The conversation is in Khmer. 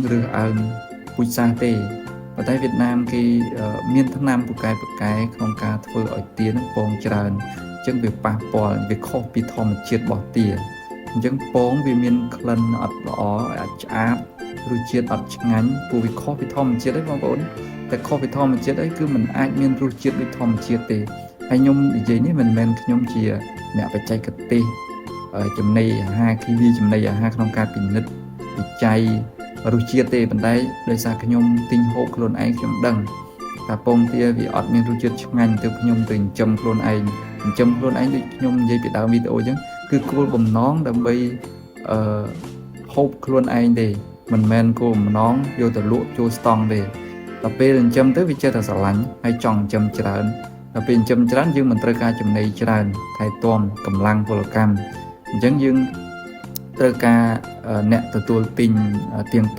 នឹងឬអើងពូជសាសន៍ទេប៉ុន្តែវៀតណាមគេមានថ្នាំពូកែក្នុងការធ្វើឲ្យទានឹងពងច្រើនអញ្ចឹងវាប៉ះពាល់វាខុសពីធម្មជាតិរបស់ទាអញ្ចឹងពងវាមានក្លិនអត់ល្អអាចឆ្អាបរសជាតិអត់ឆ្ងាញ់ព្រោះវាខុសពីធម្មជាតិហ្នឹងបងប្អូនតែខុសពីធម្មជាតិអីគឺมันអាចមានរសជាតិដូចធម្មជាតិទេហើយខ្ញុំនិយាយនេះមិនមែនខ្ញុំជាអ្នកបច្ចេកទេសចំណីអាហារគីមីចំណីអាហារក្នុងការពិនិត្យវិច័យរសជាតិទេប៉ុន្តែដោយសារខ្ញុំទិញហូបខ្លួនឯងខ្ញុំដឹងថាពងទាវាអត់មានរសជាតិឆ្ងាញ់ទើបខ្ញុំទៅចិញ្ចឹមខ្លួនឯងដូចខ្ញុំនិយាយពីដើមវីដេអូអញ្ចឹងគឺគោលបំណងដើម្បីហូបខ្លួនឯងទេមិនមែនគោលបំណងយកទៅលក់ចូលស្តង់ទេដល់ពេលចិញ្ចឹមទៅវាចេះតែស្រឡាញ់ហើយចង់ចិញ្ចឹមច្រើនដល់ពេលចិញ្ចឹមច្រើនយើងមិនត្រូវការចំណីច្រើនថែទាំកម្លាំងពលកម្មអញ្ចឹងយើងត្រូវការអ្នកទទួលទិញទៀង